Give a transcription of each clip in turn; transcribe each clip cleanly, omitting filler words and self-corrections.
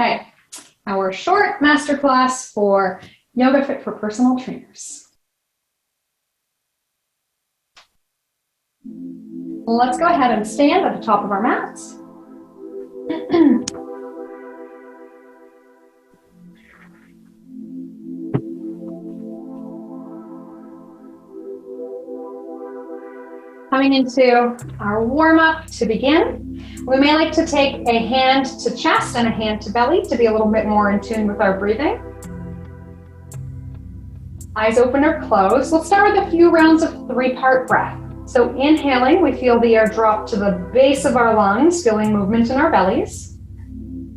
Okay, our short masterclass for Yoga Fit for Personal Trainers. Let's go ahead and stand at the top of our mats. Coming into our warm-up to begin. We may like to take a hand to chest and a hand to belly to be a little bit more in tune with our breathing. Eyes open or closed. Let's start with a few rounds of 3-part breath. So inhaling, we feel the air drop to the base of our lungs, feeling movement in our bellies.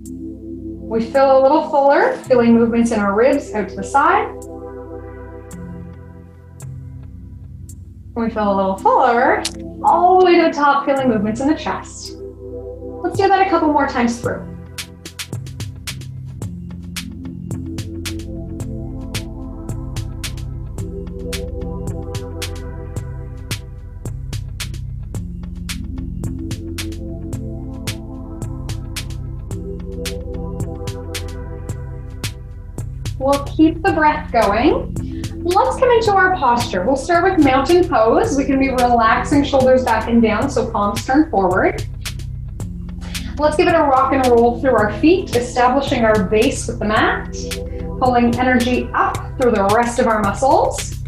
We feel a little fuller, feeling movements in our ribs out to the side. We feel a little fuller, all the way to the top, feeling movements in the chest. Let's do that a couple more times through. We'll keep the breath going. Let's come into our posture. We'll start with mountain pose. We can be relaxing shoulders back and down, so palms turn forward. Let's give it a rock and roll through our feet, establishing our base with the mat, pulling energy up through the rest of our muscles.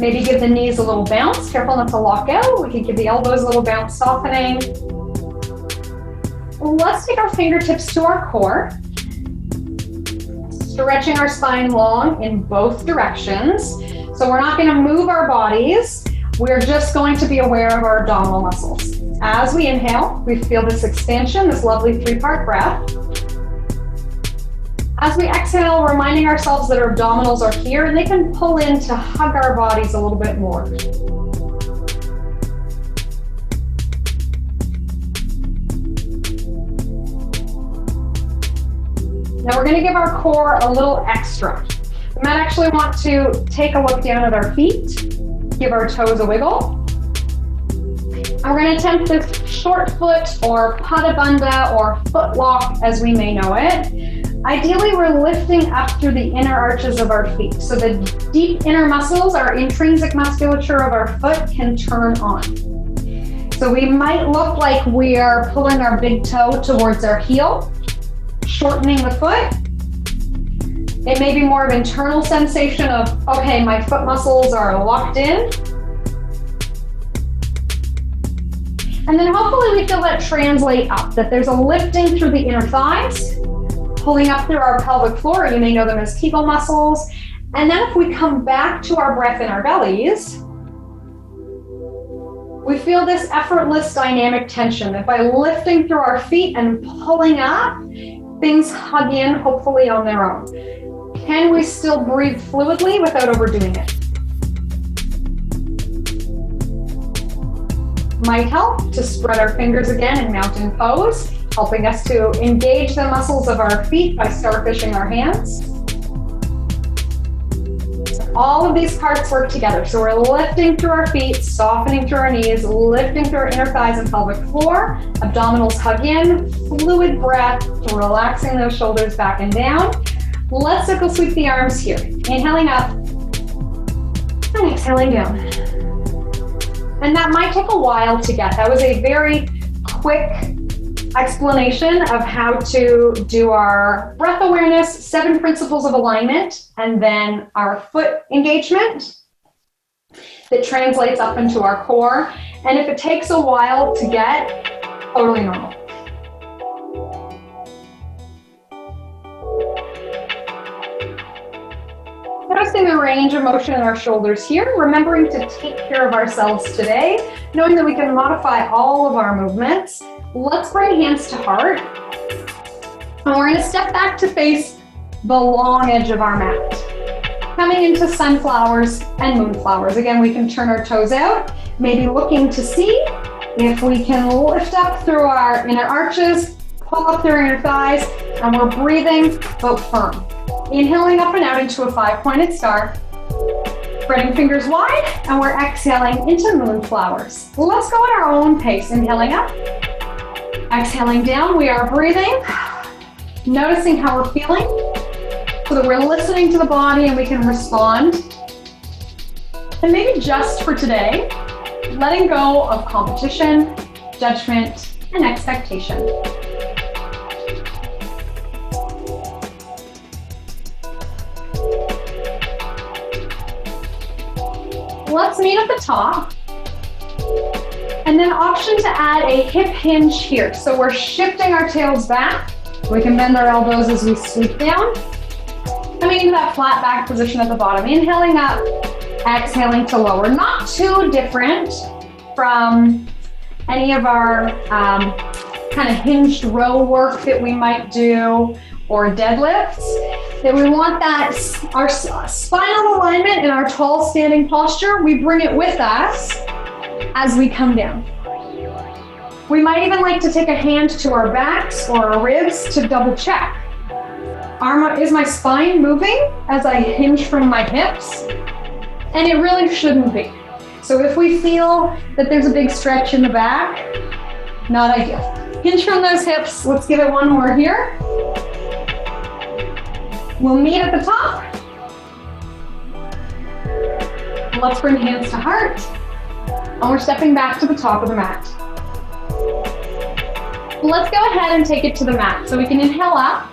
Maybe give the knees a little bounce. Careful not to lock out. We can give the elbows a little bounce, softening. Let's take our fingertips to our core. Stretching our spine long in both directions. So we're not going to move our bodies. We're just going to be aware of our abdominal muscles. As we inhale, we feel this expansion, this lovely 3-part breath. As we exhale, reminding ourselves that our abdominals are here and they can pull in to hug our bodies a little bit more. Now we're going to give our core a little extra. We might actually want to take a look down at our feet, give our toes a wiggle. And we're going to attempt this short foot or Pada Bandha or foot walk as we may know it. Ideally, we're lifting up through the inner arches of our feet. So the deep inner muscles, our intrinsic musculature of our foot can turn on. So we might look like we are pulling our big toe towards our heel, shortening the foot. It may be more of an internal sensation of, okay, my foot muscles are locked in. And then hopefully we feel that translate up, that there's a lifting through the inner thighs, pulling up through our pelvic floor. You may know them as Kegel muscles. And then if we come back to our breath in our bellies, we feel this effortless dynamic tension that by lifting through our feet and pulling up, things hug in, hopefully on their own. Can we still breathe fluidly without overdoing it? Might help to spread our fingers again in mountain pose, helping us to engage the muscles of our feet by starfishing our hands. All of these parts work together. So we're lifting through our feet, softening through our knees, lifting through our inner thighs and pelvic floor. Abdominals hug in, fluid breath, relaxing those shoulders back and down. Let's circle sweep the arms here. Inhaling up and exhaling down. And that might take a while to get. That was a very quick explanation of how to do our breath awareness, 7 principles of alignment, and then our foot engagement that translates up into our core. And if it takes a while to get, totally normal. Noticing the range of motion in our shoulders here, remembering to take care of ourselves today, knowing that we can modify all of our movements. Let's bring hands to heart. And we're going to step back to face the long edge of our mat. Coming into sunflowers and moonflowers. Again, we can turn our toes out, maybe looking to see if we can lift up through our inner arches, pull up through our inner thighs, and we're breathing but firm. Inhaling up and out into a 5-pointed star. Spreading fingers wide, and we're exhaling into moonflowers. Let's go at our own pace. Inhaling up, exhaling down. We are breathing noticing how we're feeling so that we're listening to the body and we can respond. And maybe just for today, letting go of competition, judgment, and expectation. Let's meet at the top. And then option to add a hip hinge here. So we're shifting our tails back. We can bend our elbows as we sweep down. Coming into that flat back position at the bottom. Inhaling up, exhaling to lower. Not too different from any of our kind of hinged row work that we might do or deadlifts. That we want that, our spinal alignment in our tall standing posture, we bring it with us as we come down. We might even like to take a hand to our backs or our ribs to double check. Is my spine moving as I hinge from my hips? And it really shouldn't be. So if we feel that there's a big stretch in the back, not ideal. Hinge from those hips. Let's give it one more here. We'll meet at the top. Let's bring hands to heart. And we're stepping back to the top of the mat. Let's go ahead and take it to the mat. So we can inhale up.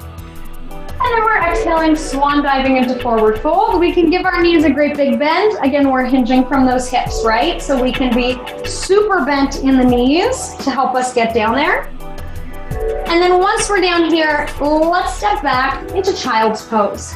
And then we're exhaling, swan diving into forward fold. We can give our knees a great big bend. Again, we're hinging from those hips, right? So we can be super bent in the knees to help us get down there. And then once we're down here, let's step back into child's pose.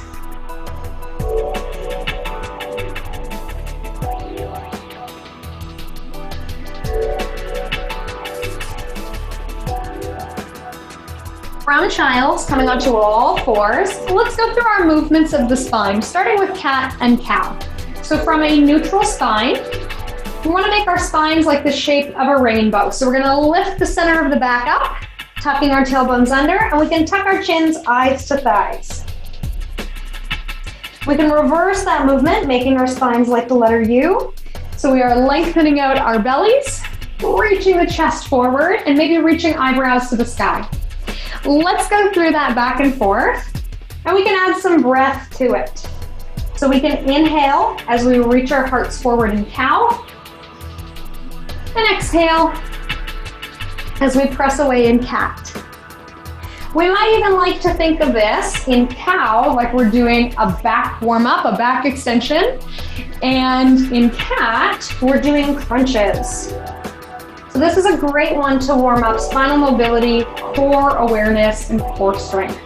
From child's, coming onto all fours, let's go through our movements of the spine, starting with cat and cow. So from a neutral spine, we want to make our spines like the shape of a rainbow. So we're going to lift the center of the back up, tucking our tailbones under, and we can tuck our chins, eyes to thighs. We can reverse that movement, making our spines like the letter U. So we are lengthening out our bellies, reaching the chest forward, and maybe reaching eyebrows to the sky. Let's go through that back and forth, and we can add some breath to it. So we can inhale as we reach our hearts forward in cow, and exhale as we press away in cat. We might even like to think of this in cow like we're doing a back warm-up, a back extension, and in cat, we're doing crunches. So this is a great one to warm up spinal mobility, core awareness, and core strength.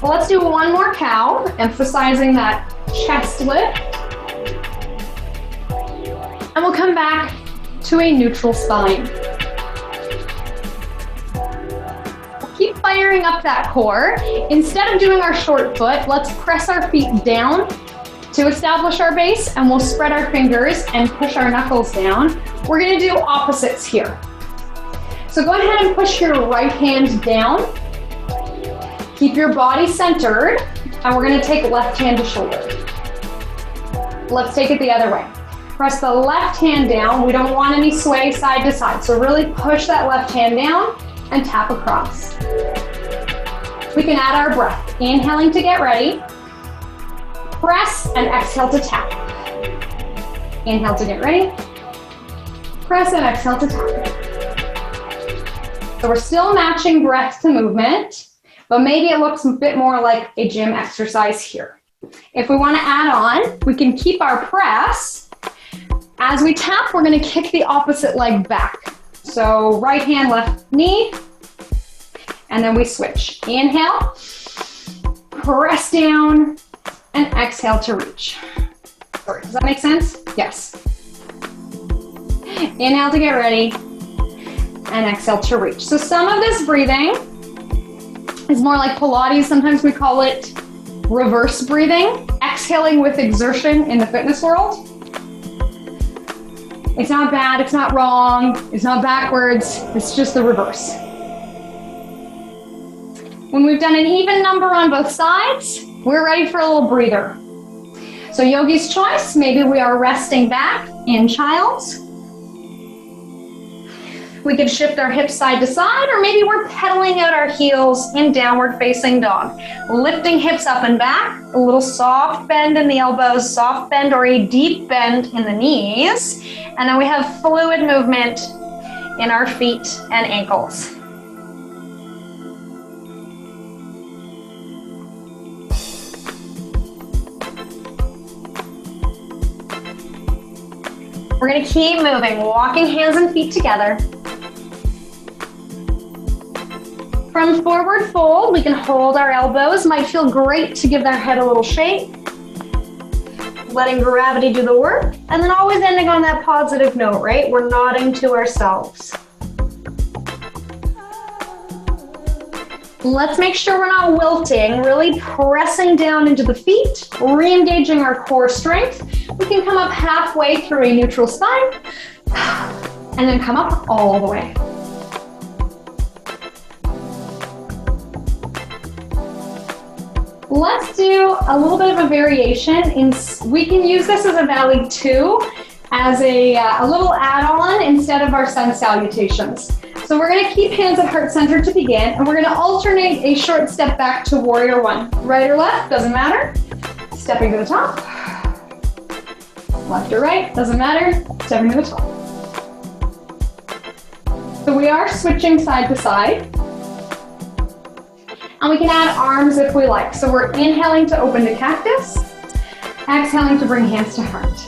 Well, let's do one more cow, emphasizing that chest lift. And we'll come back to a neutral spine. Keep firing up that core. Instead of doing our short foot, let's press our feet down to establish our base, and we'll spread our fingers and push our knuckles down. We're gonna do opposites here. So go ahead and push your right hand down. Keep your body centered, and we're gonna take left hand to shoulder. Let's take it the other way. Press the left hand down. We don't want any sway side to side, so really push that left hand down and tap across. We can add our breath. Inhaling to get ready. Press and exhale to tap. Inhale to get ready. Press and exhale to tap. So we're still matching breath to movement, but maybe it looks a bit more like a gym exercise here. If we want to add on, we can keep our press. As we tap, we're going to kick the opposite leg back. So right hand, left knee, and then we switch. Inhale, press down, and exhale to reach. Sorry, does that make sense? Yes. Inhale to get ready, and exhale to reach. So some of this breathing is more like Pilates. Sometimes we call it reverse breathing, exhaling with exertion in the fitness world. It's not bad, it's not wrong, it's not backwards, it's just the reverse. When we've done an even number on both sides, we're ready for a little breather. So yogi's choice, maybe we are resting back in child's. We can shift our hips side to side, or maybe we're pedaling out our heels in downward facing dog. Lifting hips up and back, a little soft bend in the elbows, soft bend or a deep bend in the knees. And then we have fluid movement in our feet and ankles. We're going to keep moving, walking hands and feet together. From forward fold, we can hold our elbows. Might feel great to give our head a little shake. Letting gravity do the work. And then always ending on that positive note, right? We're nodding to ourselves. Let's make sure we're not wilting, really pressing down into the feet, re-engaging our core strength. We can come up halfway through a neutral spine, and then come up all the way. Let's do a little bit of a variation. We can use this as a Valley 2, as a little add-on instead of our sun salutations. So we're going to keep hands at heart center to begin, and we're going to alternate a short step back to Warrior 1. Right or left, doesn't matter. Stepping to the top. Left or right, doesn't matter. Stepping to the top. So we are switching side to side. And we can add arms if we like. So we're inhaling to open to cactus. Exhaling to bring hands to heart.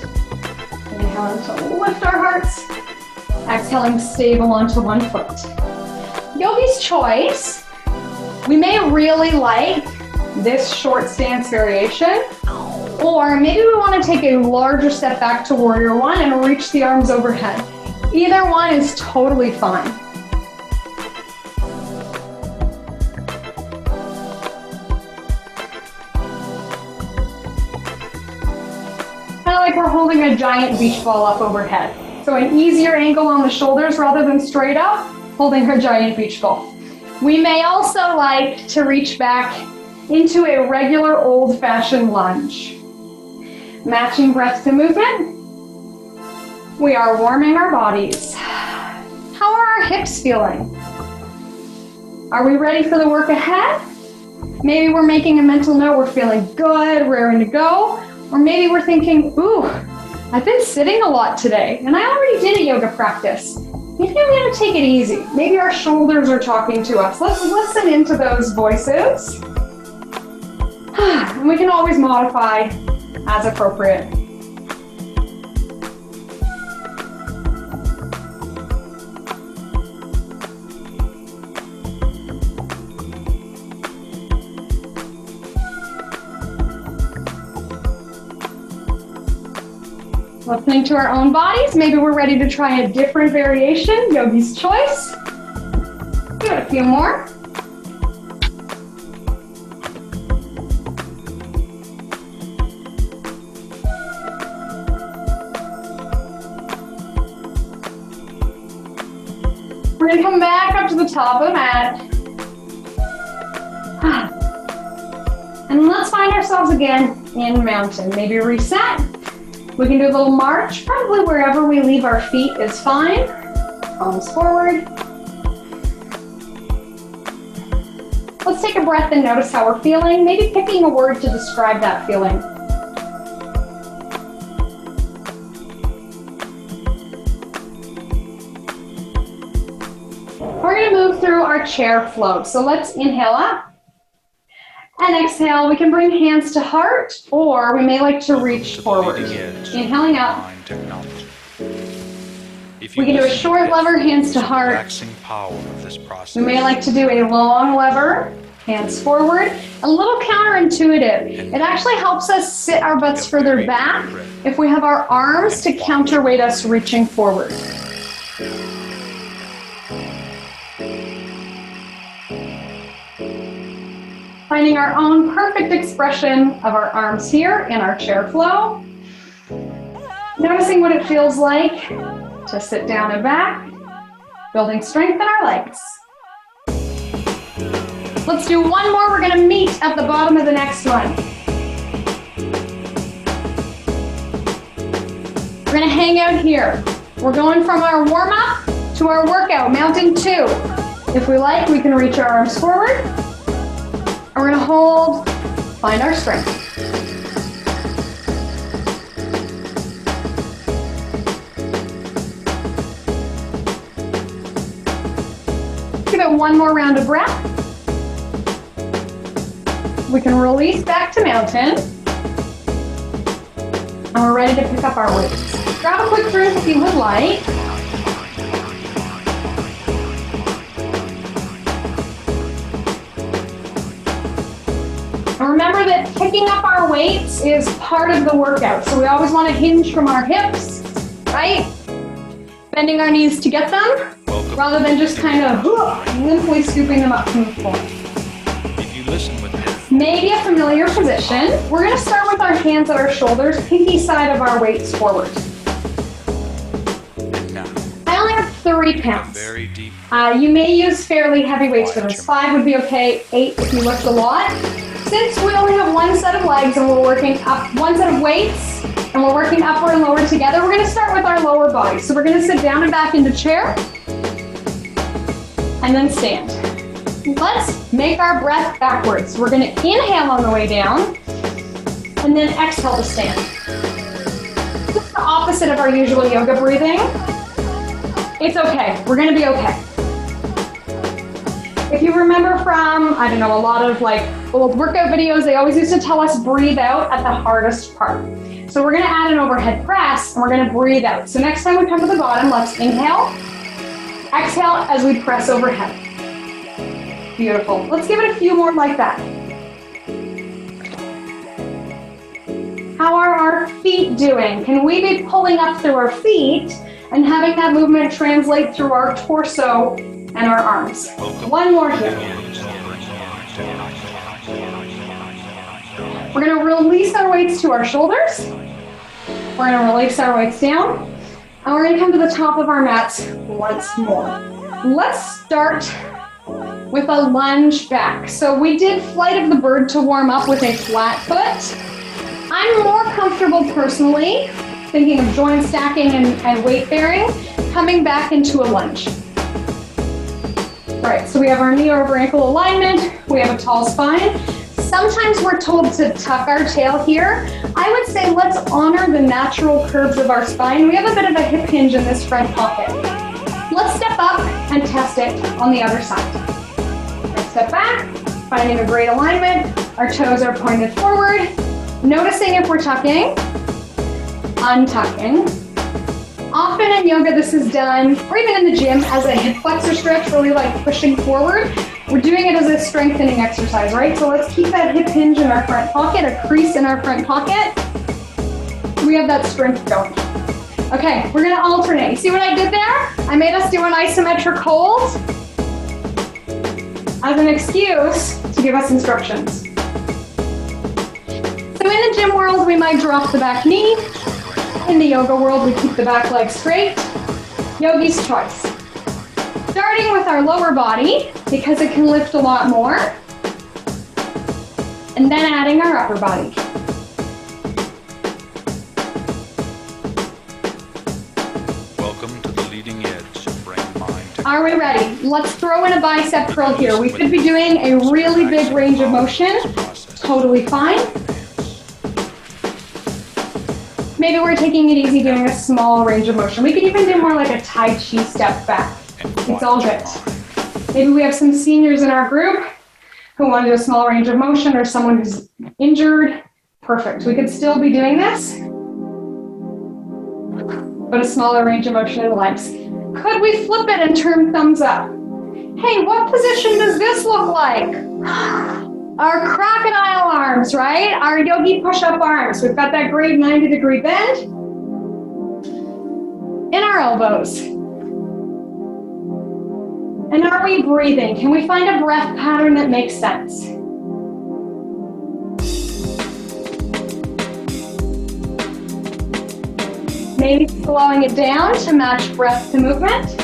Inhaling to lift our hearts. Exhaling stable onto one foot. Yogi's choice. We may really like this short stance variation, or maybe we want to take a larger step back to Warrior 1 and reach the arms overhead. Either one is totally fine. Kind of like we're holding a giant beach ball up overhead. So an easier angle on the shoulders rather than straight up, holding her giant beach ball. We may also like to reach back into a regular old-fashioned lunge. Matching breath to movement. We are warming our bodies. How are our hips feeling? Are we ready for the work ahead? Maybe we're making a mental note, we're feeling good, raring to go. Or maybe we're thinking, ooh, I've been sitting a lot today, and I already did a yoga practice. Maybe I'm going to take it easy. Maybe our shoulders are talking to us. Let's listen into those voices. And we can always modify as appropriate. Listening to our own bodies, maybe we're ready to try a different variation, Yogi's choice. Give it a few more. We're going to come back up to the top of the mat. And let's find ourselves again in mountain. Maybe reset. We can do a little march. Probably wherever we leave our feet is fine. Palms forward. Let's take a breath and notice how we're feeling. Maybe picking a word to describe that feeling. We're going to move through our chair float. So let's inhale up and exhale. We can bring hands to heart, or we may like to reach forward. Inhaling up. We can do a short lever, hands to heart. We may like to do a long lever, hands forward. A little counterintuitive. It actually helps us sit our butts further back if we have our arms to counterweight us reaching forward. Finding our own perfect expression of our arms here in our chair flow. Noticing what it feels like to sit down and back, building strength in our legs. Let's do one more. We're going to meet at the bottom of the next one. We're going to hang out here. We're going from our warm-up to our workout, mountain 2. If we like, we can reach our arms forward. And we're gonna hold, find our strength. Give it one more round of breath. We can release back to mountain. And we're ready to pick up our weights. Grab a quick drink if you would like. And remember that picking up our weights is part of the workout. So we always want to hinge from our hips, right? Bending our knees to get them, rather than just kind of limply scooping them up from the floor. If you listen with me. Maybe a familiar position. We're going to start with our hands at our shoulders, pinky side of our weights forward. I only have 3 pounds. Very deep. You may use fairly heavy weights for this. 5 would be okay, 8 if you lift a lot. Since we only have one set of legs and we're working up, one set of weights, and we're working upward and lower together, we're going to start with our lower body. So we're going to sit down and back into chair, and then stand. Let's make our breath backwards. We're going to inhale on the way down, and then exhale to stand. This is the opposite of our usual yoga breathing. It's okay. We're going to be okay. If you remember from, I don't know, a lot of like old workout videos, they always used to tell us breathe out at the hardest part. So we're going to add an overhead press, and we're going to breathe out. So next time we come to the bottom, let's inhale, exhale as we press overhead. Beautiful. Let's give it a few more like that. How are our feet doing? Can we be pulling up through our feet and having that movement translate through our torso and our arms? One more here. We're going to release our weights to our shoulders. We're going to release our weights down. And we're going to come to the top of our mats once more. Let's start with a lunge back. So we did Flight of the Bird to warm up with a flat foot. I'm more comfortable personally, thinking of joint stacking and weight bearing, coming back into a lunge. All right, so we have our knee over ankle alignment, we have a tall spine. Sometimes we're told to tuck our tail here. I would say let's honor the natural curves of our spine. We have a bit of a hip hinge in this front pocket. Let's step up and test it on the other side. Step back, finding a great alignment. Our toes are pointed forward. Noticing if we're tucking, untucking. Often in yoga, this is done, or even in the gym, as a hip flexor stretch, really like pushing forward. We're doing it as a strengthening exercise, right? So let's keep that hip hinge in our front pocket, a crease in our front pocket. We have that strength going. Okay, we're gonna alternate. You see what I did there? I made us do an isometric hold as an excuse to give us instructions. So in the gym world, we might drop the back knee. In the yoga world, we keep the back leg straight. Yogi's choice. Starting with our lower body, because it can lift a lot more. And then adding our upper body. Welcome to the leading edge of brain mind. Are we ready? Let's throw in a bicep curl here. We could be doing a really big range of motion. Totally fine. Maybe we're taking it easy doing a small range of motion. We could even do more like a Tai Chi step back. It's all good. Maybe we have some seniors in our group who want to do a small range of motion, or someone who's injured. Perfect. We could still be doing this, but a smaller range of motion in the legs. Could we flip it and turn thumbs up? Hey, what position does this look like? Our crocodile arms, right? Our yogi push-up arms. We've got that great 90-degree bend in our elbows. And are we breathing? Can we find a breath pattern that makes sense? Maybe slowing it down to match breath to movement.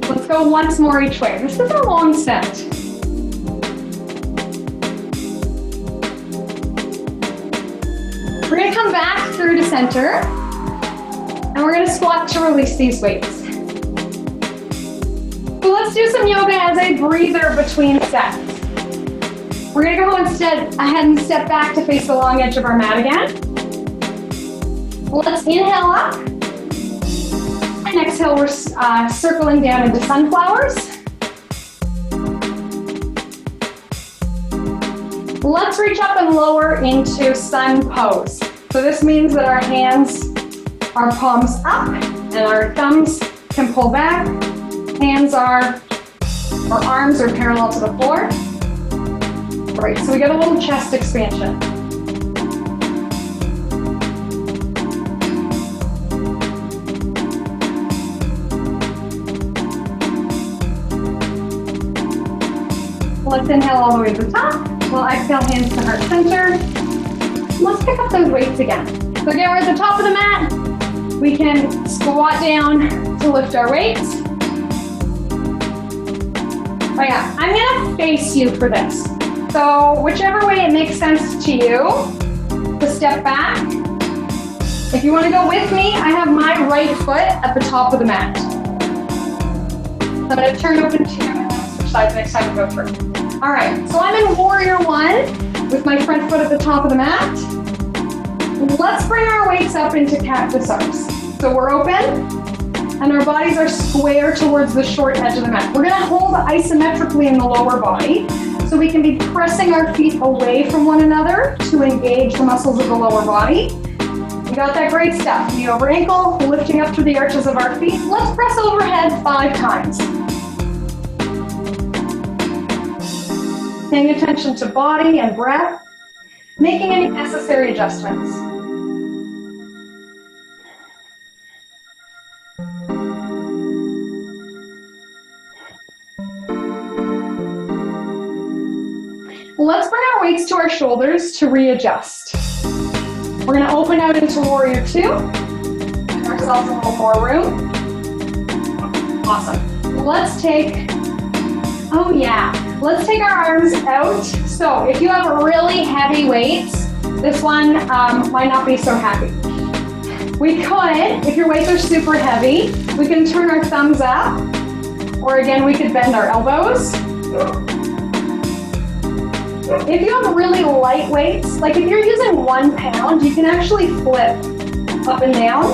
Let's go once more each way. This is a long set. We're going to come back through to center. And we're gonna squat to release these weights. So let's do some yoga as a breather between sets. We're gonna go instead ahead and step back to face the long edge of our mat again. Let's inhale up. And exhale, we're circling down into sunflowers. Let's reach up and lower into sun pose. So this means that our hands, our palms up, and our thumbs can pull back. Our arms are parallel to the floor. Great, so we get a little chest expansion. Let's inhale all the way to the top. We'll exhale, hands to heart center. Let's pick up those weights again. So again, we're at the top of the mat. We can squat down to lift our weights. Oh yeah, I'm gonna face you for this. So whichever way it makes sense to you, to step back. If you wanna go with me, I have my right foot at the top of the mat. I'm gonna turn open to you and switch sides next time we go through. All right, so I'm in warrior one with my front foot at the top of the mat. Let's bring our weights up into cactus arms. So we're open and our bodies are square towards the short edge of the mat. We're gonna hold isometrically in the lower body so we can be pressing our feet away from one another to engage the muscles of the lower body. We got that great stuff. Knee over ankle, lifting up through the arches of our feet. Let's press overhead 5 times. Paying attention to body and breath, making any necessary adjustments. Let's bring our weights to our shoulders to readjust. We're gonna open out into warrior two. Give ourselves a little more room. Awesome. Let's take our arms out. So if you have really heavy weights, this one might not be so happy. We could, if your weights are super heavy, we can turn our thumbs up, or again, we could bend our elbows. If you have really light weights, like if you're using 1 pound, you can actually flip up and down.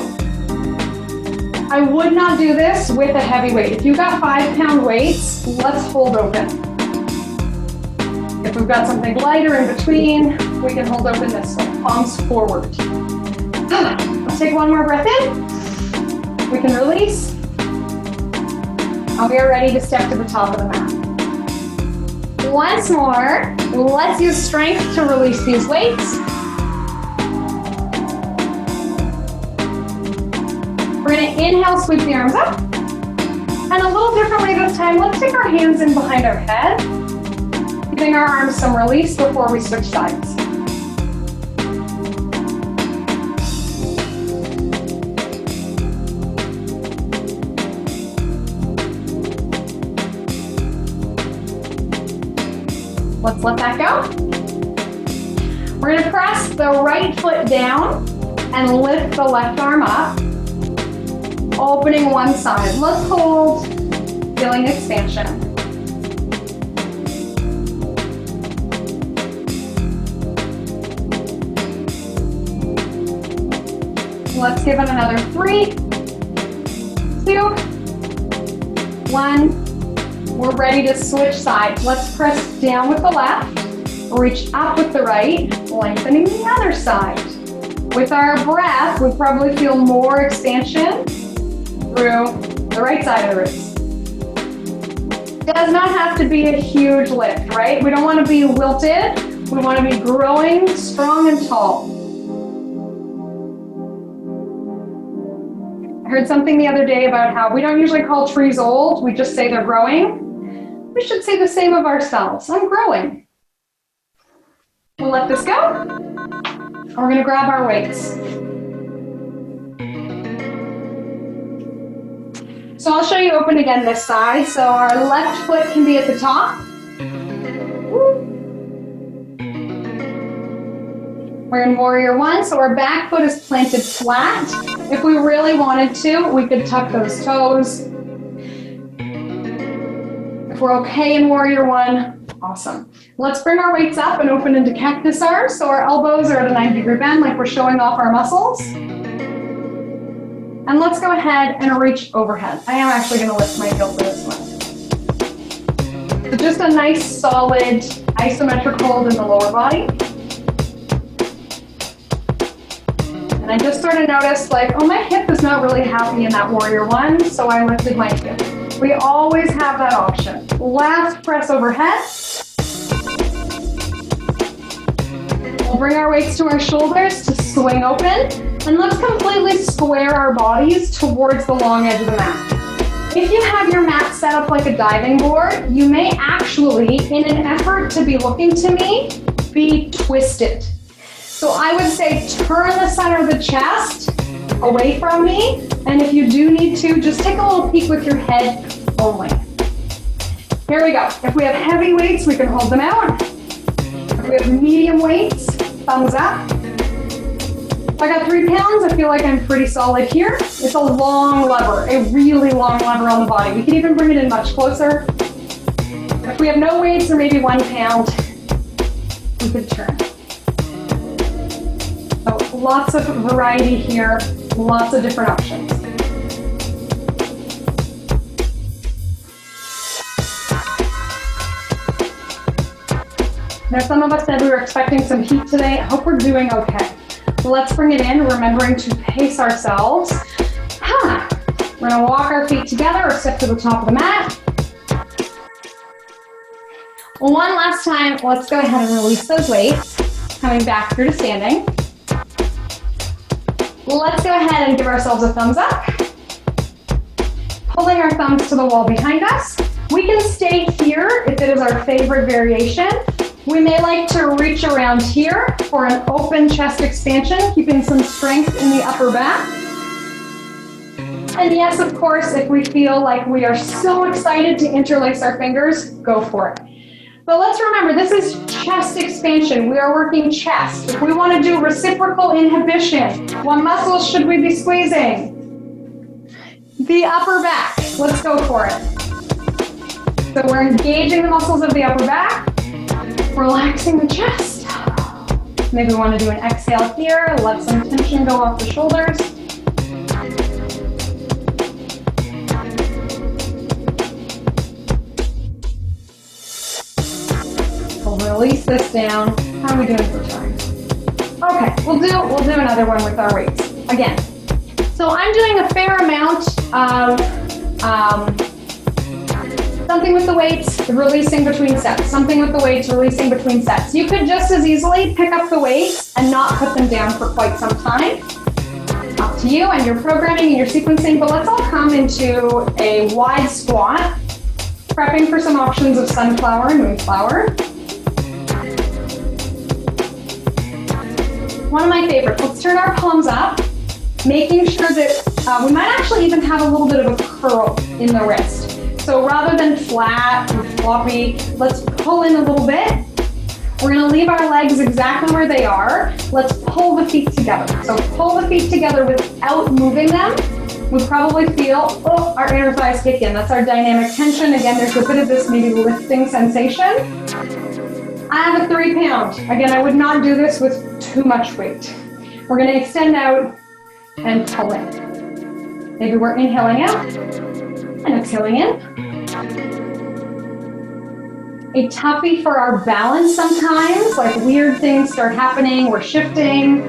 I would not do this with a heavy weight. If you've got 5-pound weights, let's hold open. If we've got something lighter in between, we can hold open this way, palms forward. Let's take one more breath in. We can release. And we are ready to step to the top of the mat. Once more, let's use strength to release these weights. We're gonna inhale, sweep the arms up. And a little different way this time, let's take our hands in behind our head, giving our arms some release before we switch sides. Let's let that go. We're gonna press the right foot down and lift the left arm up, opening one side. Let's hold, feeling expansion. Let's give it another 3, 2, 1. We're ready to switch sides. Let's press down with the left, reach up with the right, lengthening the other side. With our breath, we probably feel more expansion through the right side of the ribs. Does not have to be a huge lift, right? We don't want to be wilted. We want to be growing strong and tall. I heard something the other day about how we don't usually call trees old, we just say they're growing. We should say the same of ourselves. I'm growing. We'll let this go. And we're gonna grab our weights. So I'll show you open again this side. So our left foot can be at the top. We're in warrior one, so our back foot is planted flat. If we really wanted to, we could tuck those toes. If we're okay in warrior one, awesome. Let's bring our weights up and open into cactus arms, so our elbows are at a 90-degree bend, like we're showing off our muscles. And let's go ahead and reach overhead. I am actually going to lift my heel for this one. So just a nice, solid, isometric hold in the lower body. And I just sort of noticed, like, oh, my hip is not really happy in that warrior one, so I lifted my hip. We always have that option. Last press overhead. We'll bring our weights to our shoulders to swing open. And let's completely square our bodies towards the long edge of the mat. If you have your mat set up like a diving board, you may actually, in an effort to be looking to me, be twisted. So I would say turn the center of the chest away from me, and if you do need to, just take a little peek with your head only. Here we go. If we have heavy weights, we can hold them out. If we have medium weights, thumbs up. If I got 3 pounds, I feel like I'm pretty solid here. It's a long lever, a really long lever on the body. We can even bring it in much closer. If we have no weights or maybe 1 pound, we could turn. So lots of variety here, lots of different options. Now, some of us said we were expecting some heat today. I hope we're doing okay. Let's bring it in, remembering to pace ourselves. We're gonna walk our feet together or step to the top of the mat. One last time, let's go ahead and release those weights. Coming back through to standing. Let's go ahead and give ourselves a thumbs up. Pulling our thumbs to the wall behind us. We can stay here if it is our favorite variation. We may like to reach around here for an open chest expansion, keeping some strength in the upper back. And yes, of course, if we feel like we are so excited to interlace our fingers, go for it. But let's remember, this is chest expansion. We are working chest. If we want to do reciprocal inhibition, what muscles should we be squeezing? The upper back. Let's go for it. So we're engaging the muscles of the upper back. Relaxing the chest. Maybe we want to do an exhale here. Let some tension go off the shoulders. We'll release this down. How are we doing for time? Okay, we'll do another one with our weights again. So I'm doing a fair amount of something with the weights, releasing between sets. Something with the weights, releasing between sets. You could just as easily pick up the weights and not put them down for quite some time. Up to you and your programming and your sequencing, but let's all come into a wide squat, prepping for some options of sunflower and moonflower. One of my favorites. Let's turn our palms up, making sure that we might actually even have a little bit of a curl in the wrist. So rather than flat and floppy, let's pull in a little bit. We're gonna leave our legs exactly where they are. Let's pull the feet together. So pull the feet together without moving them. We probably feel, oh, our inner thighs kick in. That's our dynamic tension. Again, there's a bit of this maybe lifting sensation. I have a 3 pound. Again, I would not do this with too much weight. We're gonna extend out and pull in. Maybe we're inhaling out and exhaling in. A toughie for our balance sometimes, like weird things start happening, we're shifting.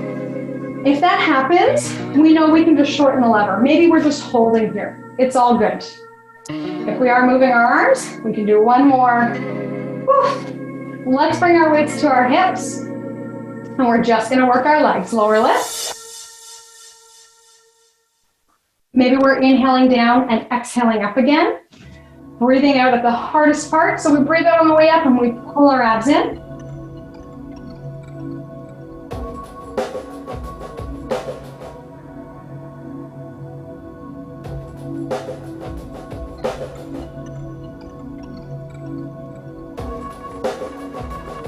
If that happens, we know we can just shorten the lever. Maybe we're just holding here. It's all good. If we are moving our arms, we can do one more. Whew. Let's bring our weights to our hips. And we're just gonna work our legs. Lower lift. Maybe we're inhaling down and exhaling up again. Breathing out at the hardest part. So we breathe out on the way up and we pull our abs in.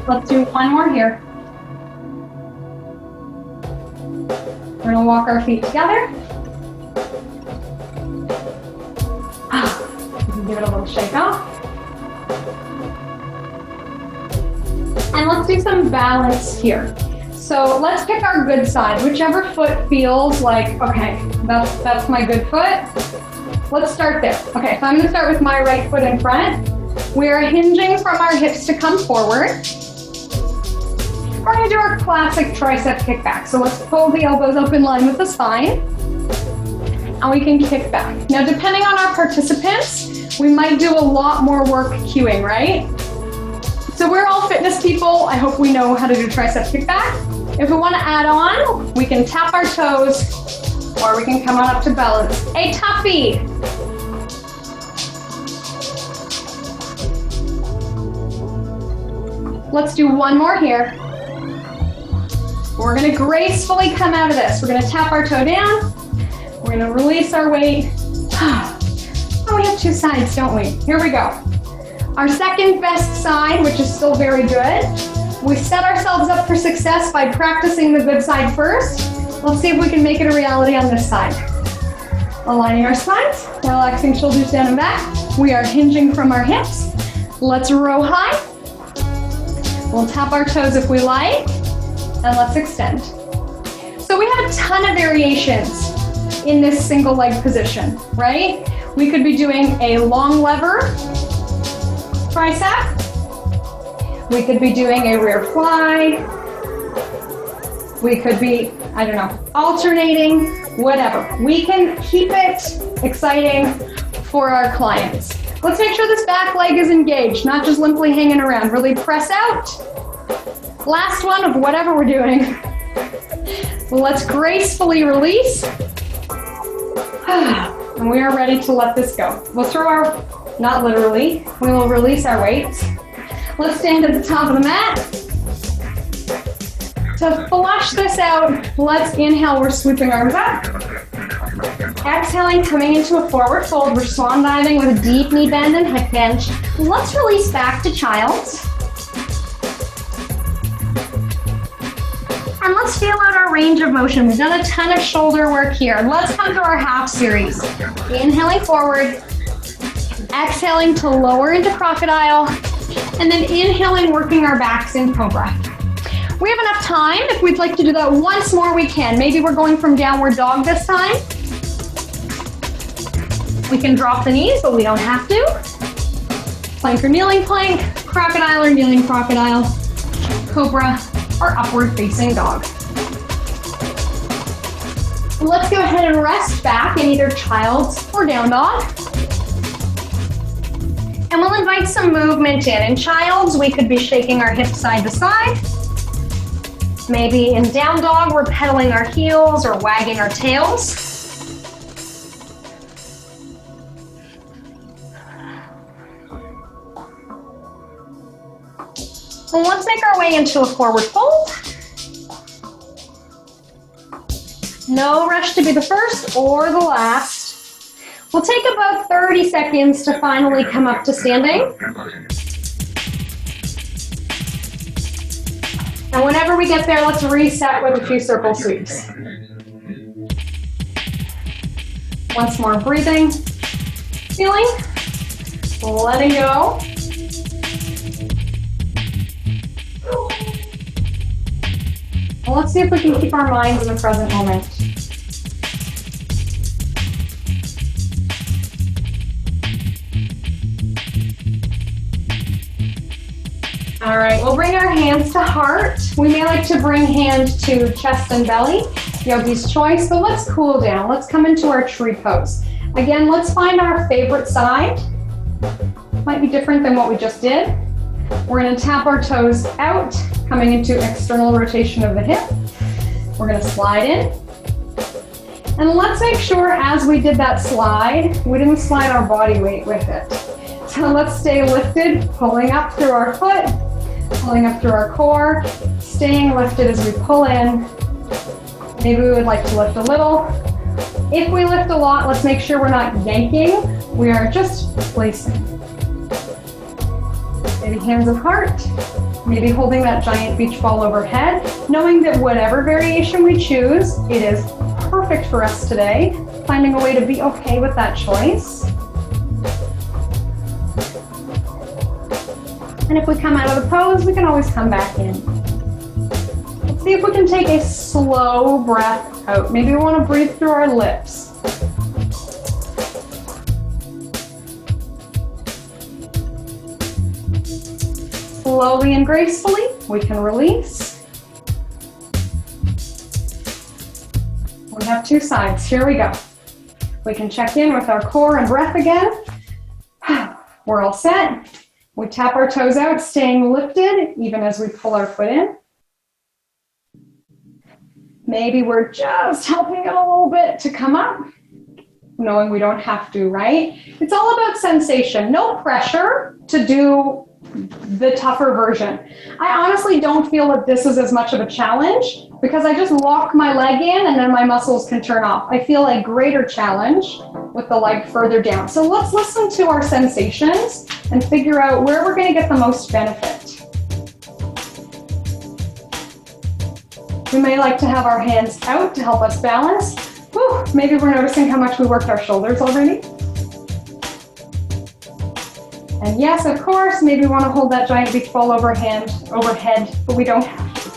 Let's do one more here. gonna walk our feet together. Give it a little shake off. And let's do some balance here. So let's pick our good side, whichever foot feels like, okay, that's my good foot. Let's start there. Okay, so I'm gonna start with my right foot in front. We are hinging from our hips to come forward. We're gonna do our classic tricep kickback. So let's pull the elbows up in line with the spine. And we can kick back. Now, depending on our participants, we might do a lot more work cueing, right? So we're all fitness people. I hope we know how to do tricep kickback. If we want to add on, we can tap our toes or we can come on up to balance. A toughie. Let's do one more here. We're going to gracefully come out of this. We're going to tap our toe down. We're going to release our weight. Oh, we have two sides, don't we? Here we go. Our second best side, which is still very good. We set ourselves up for success by practicing the good side first. Let's see if we can make it a reality on this side. Aligning our spines, relaxing shoulders down and back. We are hinging from our hips. Let's row high. We'll tap our toes if we like, and let's extend. So we have a ton of variations in this single leg position, right? We could be doing a long lever tricep. We could be doing a rear fly. We could be, I don't know, alternating, whatever. We can keep it exciting for our clients. Let's make sure this back leg is engaged, not just limply hanging around. Really press out. Last one of whatever we're doing. Let's gracefully release. And we are ready to let this go. We'll throw our, not literally, we will release our weights. Let's stand at the top of the mat. To flush this out, let's inhale, we're sweeping arms up. Exhaling, coming into a forward fold. We're swan diving with a deep knee bend and hip hinge. Let's release back to child's. And let's feel out our range of motion. We've done a ton of shoulder work here. Let's come to our half series. Inhaling forward, exhaling to lower into crocodile, and then inhaling, working our backs in cobra. We have enough time. If we'd like to do that once more, we can. Maybe we're going from downward dog this time. We can drop the knees, but we don't have to. Plank or kneeling plank, crocodile or kneeling crocodile, cobra, or upward facing dog. Let's go ahead and rest back in either child's or down dog. And we'll invite some movement in. In child's, we could be shaking our hips side to side. Maybe in down dog, we're pedaling our heels or wagging our tails. And let's make our way into a forward fold. No rush to be the first or the last. We'll take about 30 seconds to finally come up to standing. And whenever we get there, let's reset with a few circle sweeps. Once more, breathing, feeling, letting go. Well, let's see if we can keep our minds in the present moment. All right, we'll bring our hands to heart. We may like to bring hand to chest and belly, yogi's choice, but let's cool down. Let's come into our tree pose. Again, let's find our favorite side. Might be different than what we just did. We're gonna tap our toes out, coming into external rotation of the hip. We're gonna slide in. And let's make sure as we did that slide, we didn't slide our body weight with it. So let's stay lifted, pulling up through our foot, pulling up through our core, staying lifted as we pull in. Maybe we would like to lift a little. If we lift a lot, let's make sure we're not yanking. We are just placing. Maybe hands of heart. Maybe holding that giant beach ball overhead, knowing that whatever variation we choose, it is perfect for us today. Finding a way to be okay with that choice. And if we come out of the pose, we can always come back in. Let's see if we can take a slow breath out. Maybe we want to breathe through our lips. Slowly and gracefully, we can release. We have two sides. Here we go. We can check in with our core and breath again. We're all set. We tap our toes out, staying lifted, even as we pull our foot in. Maybe we're just helping it a little bit to come up, knowing we don't have to, right? It's all about sensation. No pressure to do the tougher version. I honestly don't feel that this is as much of a challenge because I just lock my leg in and then my muscles can turn off. I feel a greater challenge with the leg further down. So let's listen to our sensations and figure out where we're going to get the most benefit. We may like to have our hands out to help us balance. Whew, maybe we're noticing how much we worked our shoulders already. And yes, of course, maybe we want to hold that giant beach ball overhead, but we don't have to.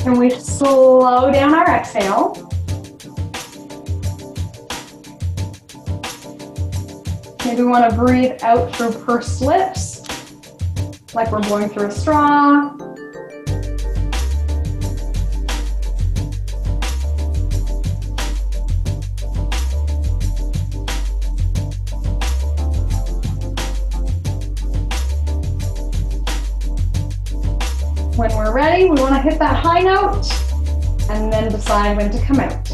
And we slow down our exhale. Maybe we want to breathe out through pursed lips, like we're blowing through a straw. When we're ready, we want to hit that high note and then decide when to come out.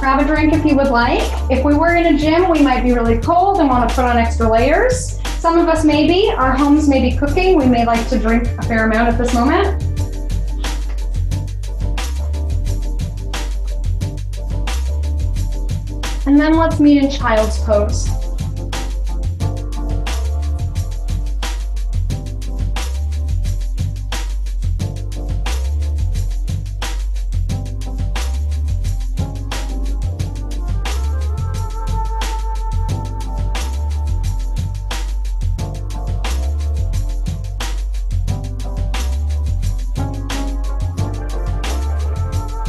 Grab a drink if you would like. If we were in a gym, we might be really cold and want to put on extra layers. Some of us may be. Our homes may be cooking. We may like to drink a fair amount at this moment. And then let's meet in child's pose.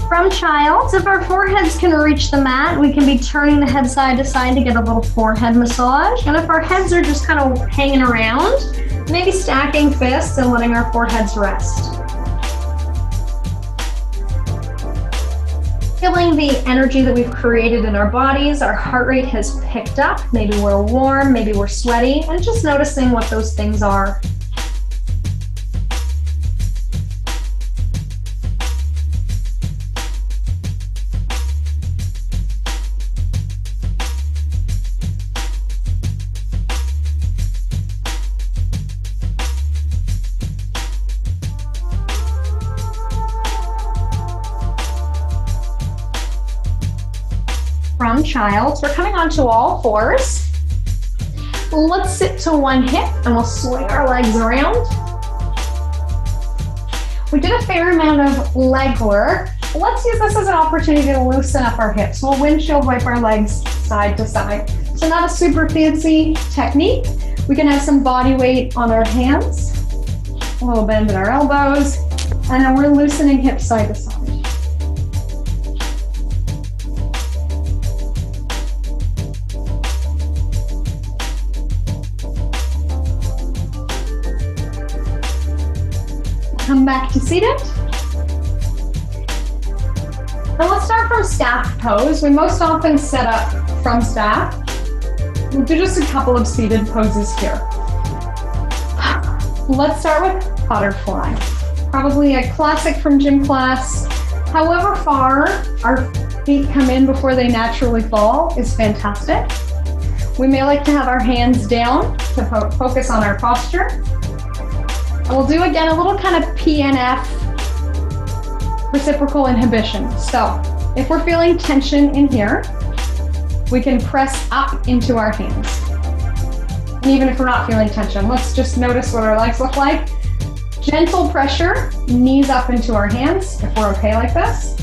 From child, if our foreheads can reach the mat, we can be turning the head side to side to get a little forehead massage. And if our heads are just kind of hanging around, maybe stacking fists and letting our foreheads rest. Feeling the energy that we've created in our bodies, our heart rate has picked up. Maybe we're warm, maybe we're sweaty, and just noticing what those things are. From child, we're coming onto all fours. Let's sit to one hip and we'll swing our legs around. We did a fair amount of leg work. Let's use this as an opportunity to loosen up our hips. We'll windshield wipe our legs side to side. So not a super fancy technique. We can have some body weight on our hands, a little bend in our elbows, and then we're loosening hips side to side. Come back to seated. Now let's start from staff pose. We most often set up from staff. We'll do just a couple of seated poses here. Let's start with butterfly. Probably a classic from gym class. However far our feet come in before they naturally fall is fantastic. We may like to have our hands down to focus on our posture. We'll do again a little kind of PNF, reciprocal inhibition. So if we're feeling tension in here, we can press up into our hands. And even if we're not feeling tension, let's just notice what our legs look like. Gentle pressure, knees up into our hands if we're okay like this.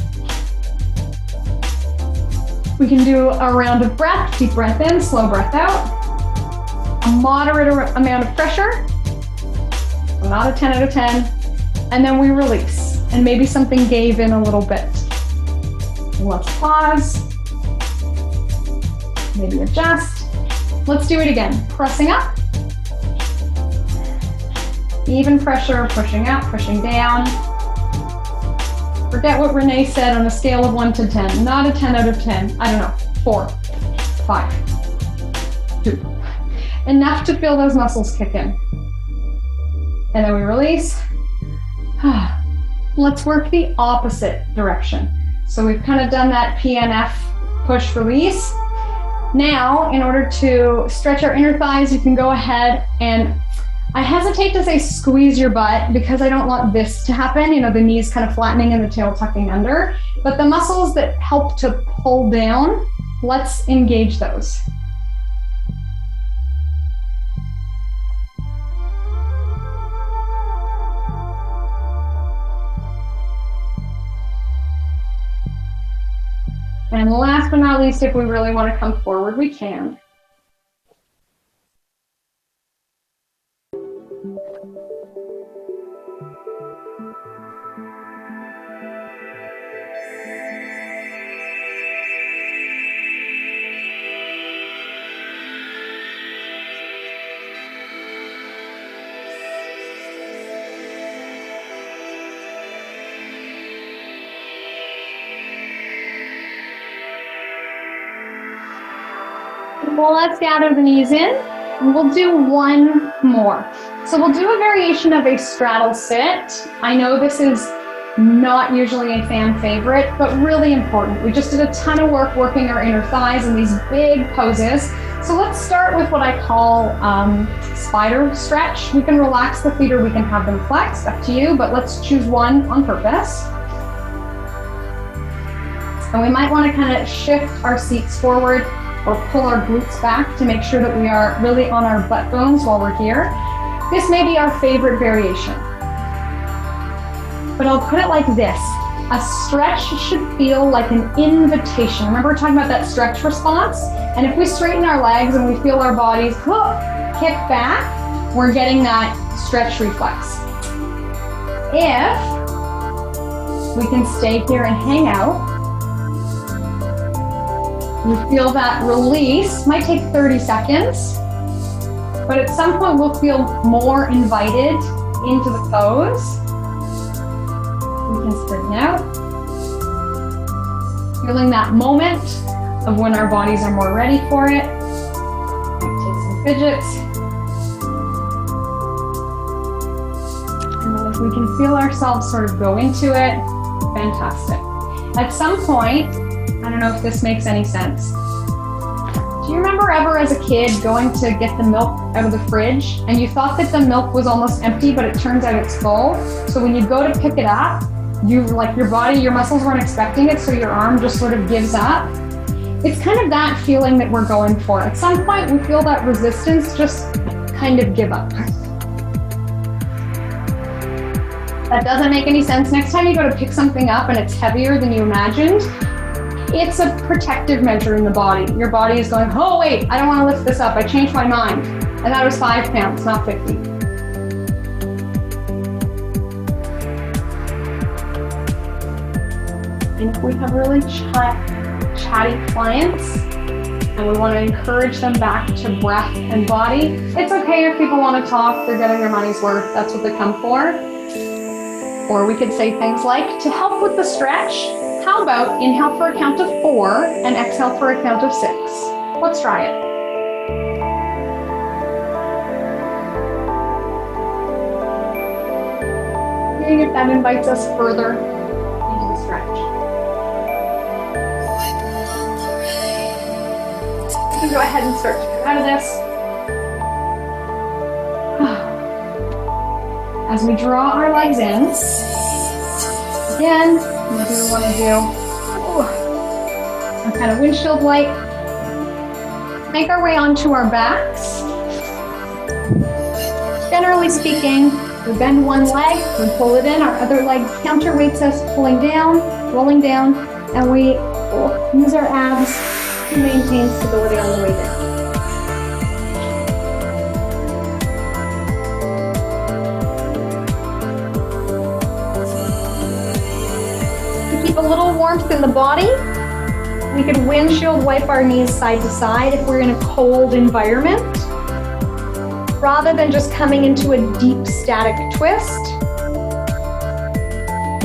We can do a round of breath, deep breath in, slow breath out. A moderate amount of pressure, not a 10 out of 10. And then we release, and maybe something gave in a little bit. Let's pause, maybe adjust. Let's do it again. Pressing up. Even pressure, pushing up, pushing down. Forget what Renee said on a scale of 1 to 10. Not a 10 out of 10. I don't know. 4, 5, 2. Enough to feel those muscles kick in. And then we release. Let's work the opposite direction. So we've kind of done that PNF, push, release. Now, in order to stretch our inner thighs, you can go ahead and, I hesitate to say squeeze your butt because I don't want this to happen, you know, the knees kind of flattening and the tail tucking under. But the muscles that help to pull down, let's engage those. And last but not least, if we really want to come forward, we can. Well, let's gather the knees in, and we'll do one more. So we'll do a variation of a straddle sit. I know this is not usually a fan favorite, but really important. We just did a ton of work working our inner thighs in these big poses. So let's start with what I call spider stretch. We can relax the feet or we can have them flexed, up to you, but let's choose one on purpose. And we might want to kind of shift our seats forward or pull our glutes back to make sure that we are really on our butt bones while we're here. This may be our favorite variation. But I'll put it like this. A stretch should feel like an invitation. Remember we're talking about that stretch response? And if we straighten our legs and we feel our bodies kick back, we're getting that stretch reflex. If we can stay here and hang out, we feel that release, might take 30 seconds, but at some point we'll feel more invited into the pose. We can straighten out. Feeling that moment of when our bodies are more ready for it. Take some fidgets. And then if we can feel ourselves sort of go into it, fantastic. At some point, I don't know if this makes any sense. Do you remember ever as a kid going to get the milk out of the fridge and you thought that the milk was almost empty, but it turns out it's full? So when you go to pick it up, your body, your muscles weren't expecting it, so your arm just sort of gives up. It's kind of that feeling that we're going for. At some point, we feel that resistance just kind of give up. That doesn't make any sense. Next time you go to pick something up and it's heavier than you imagined, it's a protective measure in the body. Your body is going, oh wait, I don't want to lift this up. I changed my mind. I thought it was 5 pounds, not 50. And if we have really chatty clients and we want to encourage them back to breath and body, it's okay if people want to talk. They're getting their money's worth. That's what they come for. Or we could say things like, to help with the stretch, how about inhale for a count of 4 and exhale for a count of 6? Let's try it. Seeing if that invites us further into the stretch. You can go ahead and start to come out of this. As we draw our legs in, again, maybe we want to do some kind of windshield light. Make our way onto our backs. generally speaking, we bend one leg, we pull it in, our other leg counterweights us, pulling down, rolling down, and we use our abs to maintain stability on the way down. To keep a little warmth in the body, we could windshield wipe our knees side to side if we're in a cold environment. Rather than just coming into a deep static twist,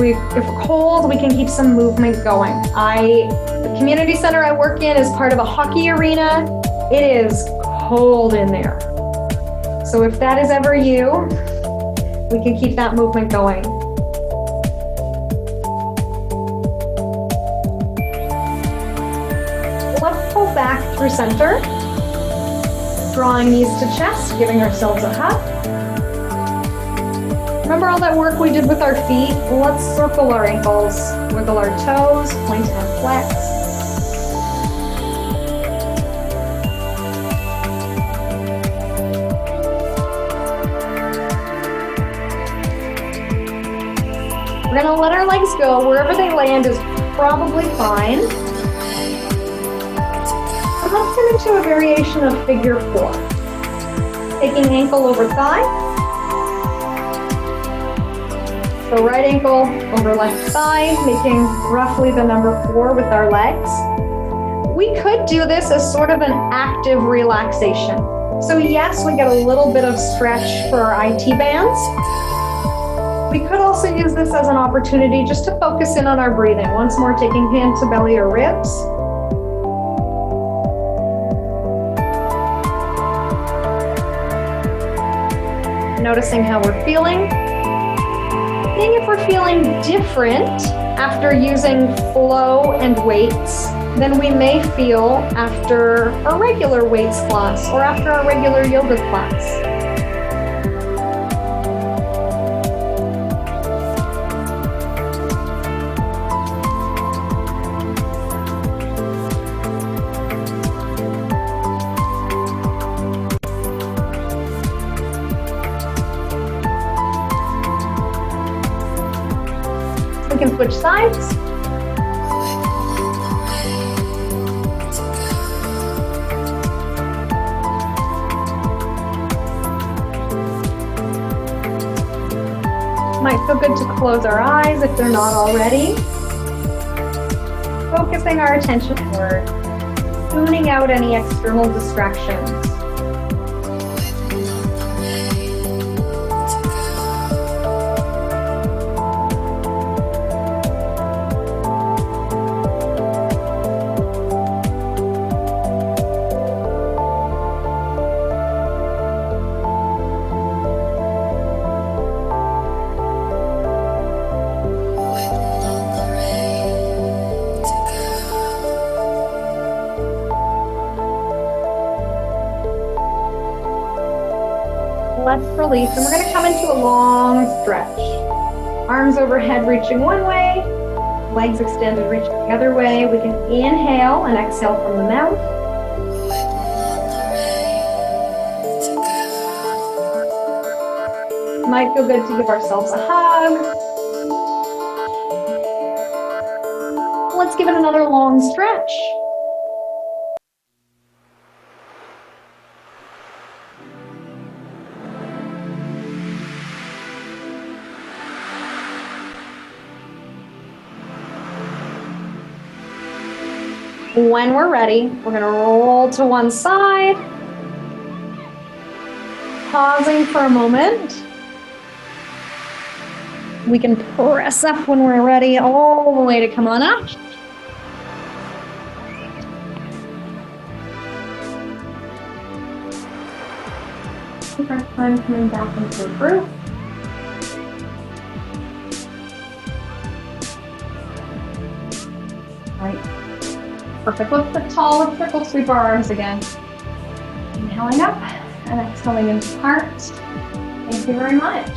if we're cold, we can keep some movement going. The community center I work in is part of a hockey arena. It is cold in there. So if that is ever you, we can keep that movement going. Let's pull back through center. Drawing knees to chest, giving ourselves a hug. Remember all that work we did with our feet? Let's circle our ankles, wiggle our toes, point and flex. We're gonna let our legs go. Wherever they land is probably fine. Let's come into a variation of figure 4. Taking ankle over thigh. So right ankle over left thigh, making roughly the number 4 with our legs. We could do this as sort of an active relaxation. So yes, we get a little bit of stretch for our IT bands. We could also use this as an opportunity just to focus in on our breathing. Once more, taking hand to belly or ribs. Noticing how we're feeling. Seeing if we're feeling different after using flow and weights than we may feel after a regular weights class or after a regular yoga class. We can switch sides. Might feel good to close our eyes if they're not already. Focusing our attention forward, tuning out any external distractions. Let's release, and we're going to come into a long stretch. Arms overhead reaching one way, legs extended reaching the other way. We can inhale and exhale from the mouth. Might feel good to give ourselves a hug. Let's give it another long stretch. When we're ready, we're going to roll to one side, pausing for a moment. We can press up when we're ready, all the way to come on up. Take our time coming back into the group. Right. Perfect. Let's sit tall. Let's circle sweep our arms again. Inhaling up and exhaling into heart. Thank you very much.